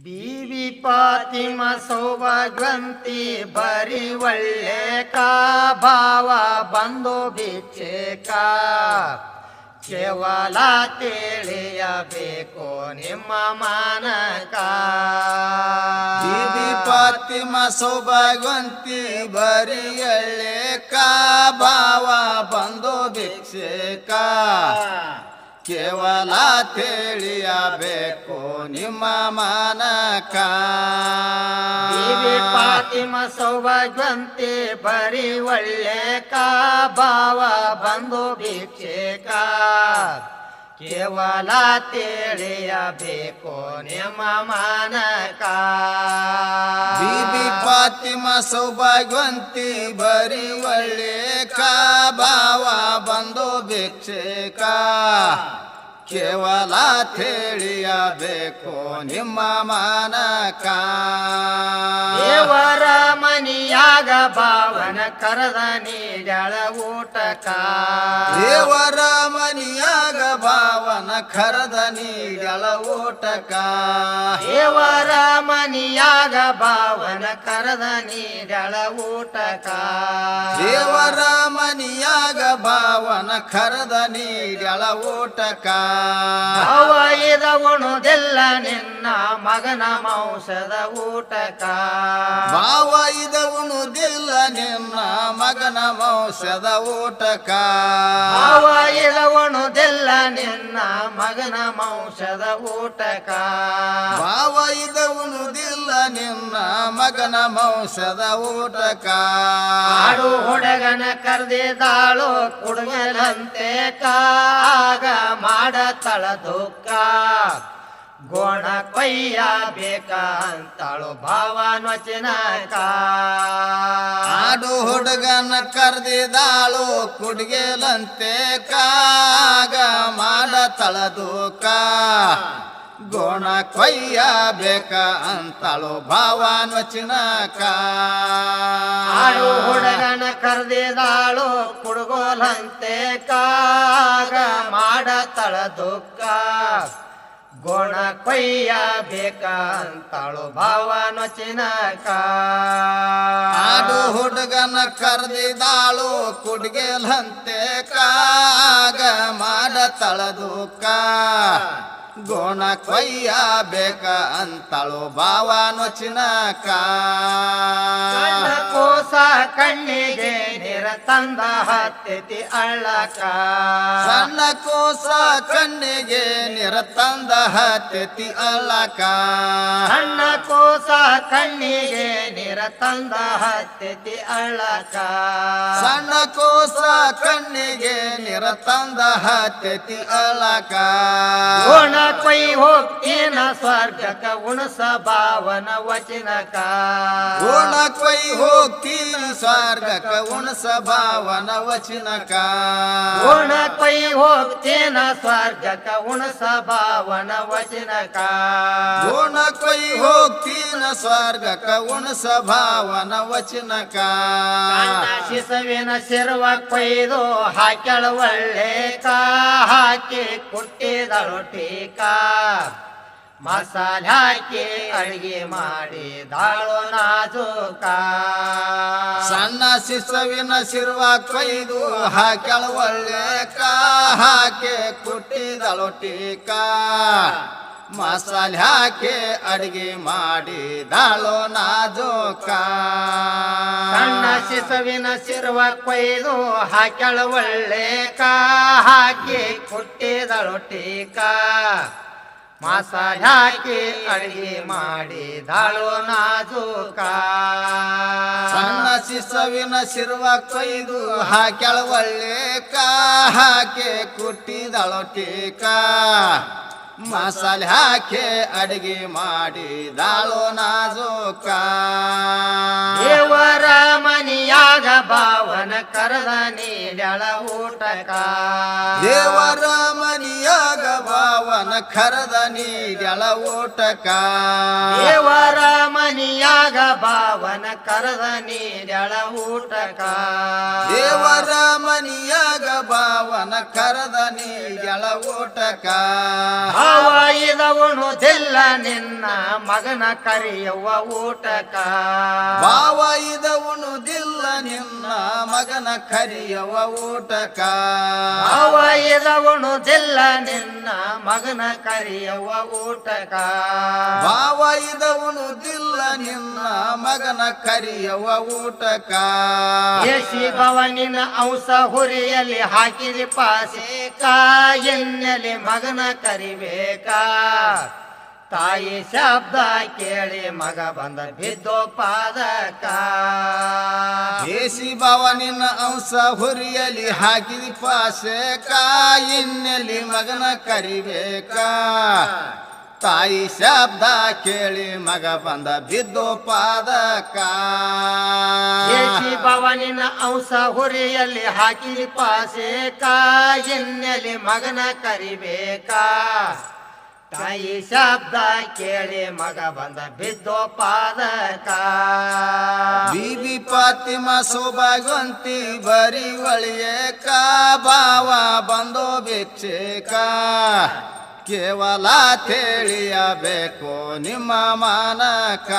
ಬೀವಿ ಪಾತಿಮ ಸೌಭಾಗ್ಯವಂತಿ ಬರಿ ಒಳ್ಳೆ ಭಾವ ಬಂದು ಭಿಕ್ಷೇಕ ಕೇವಲ ತಿಳಿಯಬೇಕು ನಿಮ್ಮ ಮಾನಕ ಬೀವಿ ಪಾತಿಮ ಸೌಭಾಗ್ಯವಂತಿ ಬರಿ ಒಳ್ಳೆ ಭಾವ ಬಂದು ಭಿಕ್ಷೇಕ ಕೇವಲ ತಿಳಿಯಬೇಕು ನಿಮ್ಮ ಮಾನಕ ಬೀವಿ ಪಾತಿಮ ಸೌಭಾಗ್ಯವಂತಿ ಬರಿ ಒಳ್ಳೆ ಭಾವ ಬಂದು ಭಿಕ್ಷೇಕ ಕೇವಲ ತಿಳಿಯಬೇಕು ನಿಮ್ಮ ಮಾನಕ ಬೀಬಿ ಪಾತಿಮ ಸೌಭಾಗ್ಯವಂತಿ ಬರಿ ಒಳ್ಳೆ ಭಾವ ಬಂದು ಭಿಕ್ಷೇಕ ಕೇವಲ ತಿಳಿಯಬೇಕು ನಿಮ್ಮ ಮಾನಕ ದೇವರ ಮನಿಯಾಗ ಭಾವನ ಕರೆದ ನೀಡಳ ಊಟಕ ದೇವರ ಮನಿಯಾಗ ಭಾವನ ಕರೆದ ನೀಡಳ ಊಟಕ ದೇವರ ಮನಿಯಾಗ ಭಾವನ ಕರೆದ ನೀಡಳ ಊಟಕ ದೇವರ ಮನಿಯಾಗ ಭಾವನ ಕರೆದ ನೀಡಳ ಊಟಕ ಅವ ಇದ ಉಣುದಿಲ್ಲ ನಿನ್ನ ಮಗನ ಮಾಂಸದ ಊಟಕ ಭಾವ ಇದ ಉಣುದಿಲ್ಲ ನಿನ್ನ ಮಗನ ಮಾಂಸದ ಊಟಕ ಅವ ಇದ ಉಣುದಿಲ್ಲ ನಿನ್ನ ಮಗನ ಮಾಂಸದ ಊಟಕ ಭಾವ ಇದ ಉಣುದಿಲ್ಲ ನಿನ್ನ ಮಗನ ಮಾಂಸದ ಊಟಕ ಆಡು ಹುಡುಗನ ಕರೆದಿದ್ದಾಳು ಕುಡುಗಲಂತೆ ಕಾಗ ಮಾಡತಳ ದುಃಖ ಗೋಣ ಕೊಯ್ಯ ಬೇಕಂತಾಳು ಭಾವನವಚನಕ ಆಡು ಹುಡುಗನ ಕರೆದಿದ್ದಾಳು ಕುಡ್ಗೆಲಂತೆ ಕಾಗ ಮಾಡತಳ ದುಃಖ ಗೋಣ ಕೊಯ್ಯ ಬೇಕ ಅಂತಾಳು ಭಾವನವಚನಕ ಆಡು ಹುಡುಗನ ಕರೆದಿದ್ದಾಳು ಕುಡುಗೋಲಂತೆ ಕಾಗ ಮಾಡತಳ ದುಃಖ ಗೋಣ ಕೊಯ್ಯ ಬೇಕಂತಾಳು ಭಾವನವಚನಕ ಆಡು ಹುಡುಗನ ಕರೆದಿದ್ದಾಳು ಕುಡ್ಗೆಲಂತೆ ಕಾಗ ಮಾಡತಳ ದುಃಖ ಗೋಣ ಕೊಯ್ಯ ಬೇಕ ಅಂತಾಳು ಭಾವನವಚನಕ ಸಣ್ಣ ಕೋಸ ಕಣ್ಣಿಗೆ ನೀರ ತಂದ ಹತ್ತಿ ಅಳ್ಳಕ ಸಣ್ಣ ಕೋಸ ಕಣ್ಣಿಗೆ ನೀರ ತಂದ ಹತ್ತಿ ಅಳ್ಳಕ ಸಣ್ಣ ಕೋಸ ಕಣ್ಣಿಗೆ ನೀರ ತಂದ ಹತ್ತಿ ಅಳ್ಳಕ ಸಣ್ಣ ಕೋಸ ಕಣ್ಣಿಗೆ ನೀರ ತಂದ ಹತ್ತಿ ಅಳ್ಳಕ ಗೋಣ ಕೊಯ್ ಹೋಗ್ತೀನ ಸ್ವರ್ಗಕ ಉಣಸ ಭಾವನ ವಚನಕ ಗೋಣ ಕೊಯ್ ಹೋಗ್ತೀನಿ ಸ್ವರ್ಗಕ ಉಣಸ ಭಾವನ ವಚನಕ ಗೋಣ ಕೊಯ್ ಹೋಗ್ತೀನ ಸ್ವರ್ಗಕ ಉಣಸ ಭಾವನ ವಚನಕ ಗೋಣ ಕೊಯ್ ಹೋಗ್ತೀನ ಸ್ವರ್ಗಕ ಉಣಸ ಭಾವನ ವಚನಕ ಶಿಸವಿನ ಶಿರ್ವ ಕೊಯ್ದು ಹಾಕ್ಯಳ ಒಳ್ಳೆ ಹಾಕಿ ಕುಟ್ಟಿದಳು ಟೀಕ ಮಸಾಲೆ ಹಾಕಿ ಅಡಿಗೆ ಮಾಡಿ ದಾಳು ನಾಜೂಕ ಸಣ್ಣ ಶಿಶುವಿನ ಶಿರ್ವ ಕೊಯ್ದು ಹಾಕ್ಯಳ ಒಳ್ಳೆ ಹಾಕಿ ಕುಟ್ಟಿದಳು ಟೀಕ ಮಸಾಲೆ ಹಾಕಿ ಅಡಿಗೆ ಮಾಡಿ ದಾಳು ನಾಜೂಕ ಸಣ್ಣ ಶಿಶುವಿನ ಶಿರ್ವ ಕೊಯ್ದು ಹಾಕ್ಯಳ ಒಳ್ಳೆ ಹಾಕಿ ಕುಟ್ಟಿದಳು ಟೀಕ ಮಸಾಲೆ ಹಾಕಿ ಅಡಿಗೆ ಮಾಡಿ ದಾಳು ನಾಜೂಕ ಸಣ್ಣ ಶಿಶುವಿನ ಶಿರ್ವ ಕೊಯ್ದು ಹಾಕ್ಯಳ ಒಳ್ಳೆ ಹಾಕಿ ಕುಟ್ಟಿದಳು ಟೀಕ ಮಸಾಲೆ ಹಾಕಿ ಅಡಿಗೆ ಮಾಡಿ ದಾಳು ನಾಜೂಕ ದೇವರ ಮನಿಯಾಗ ಭಾವನ ಕರೆದ ನೀಡಳ ಊಟಕ ದೇವರ ಮನಿಯಾಗ ಭಾವನ ಕರೆದ ನೀಡಳ ಊಟಕ ದೇವರ ಮನಿಯಾಗ ಭಾವನ ಕರೆದ ನೀಡಳ ಊಟಕ ದೇವರ ಮನಿಯಾಗ ಭಾವನ ಕರೆದ ನೀಡಳ ಊಟಕ ಭಾವ ಇದವನುದಿಲ್ಲ ನಿನ್ನ ಮಗನ ಕರೆಯುವ ಊಟಕ ಭಾವ ಇದವನುದಿಲ್ಲ ನಿನ್ನ ಮಗನ ಕರೆಯುವ ಊಟಕ ಭಾವ ಇದವನುದಿಲ್ಲ ನಿನ್ನ ಮಗನ ಕರೆಯುವ ಊಟಕ ಭಾವ ಇದವನುದಿಲ್ಲ ನಿನ್ನ ಮಗನ ಕರೆಯುವ ಊಟಕ ಯಶಿ ಭವನಿನ ಔಸ ಹುರಿಯಲ್ಲಿ ಹಾಕಿದ ಪಾಸೇಕ ಎನ್ನೆಲೆ ಮಗನ ಕರಿಬೇಕಾ ತಾಯಿ ಶಬ್ದ ಕೇಳಿ ಮಗ ಬಂದ ಬಿದ್ದೋ ಪಾದಕ ದೇಸಿ ಭವನಿನ ಅಂಶ ಹುರಿಯಲಿ ಹಾಕಿದ ಪಾಸೇಕ ಇನ್ನೆಲ್ಲಿ ಮಗನ ಕರಿಬೇಕಾ ತಾಯಿ ಶಬ್ದ ಕೇಳಿ ಮಗ ಬಂದ ಬಿದ್ದು ಪಾದಕ ಯಶಿ ಭವನಿನ ಔಸ ಹುರಿಯಲ್ಲಿ ಹಾಕಿದ ಪಾಸೇಕ ಎನ್ನೆಲೆ ಮಗನ ಕರಿಬೇಕಾ ತಾಯಿ ಶಬ್ದ ಕೇಳಿ ಮಗ ಬಂದ ಬಿದ್ದೋ ಪಾದಕ ಬೀಬಿ ಫಾತಿಮಾ ಸೌಭಾಗ್ಯವಂತಿ ಬರಿ ಒಳಿಯೇಕ ಭಾವ ಬಂದೋ ಭಿಕ್ಷೇಕ ಕೇವಲ ತಿಳಿಯಬೇಕು ನಿಮ್ಮ ಮಾನಕ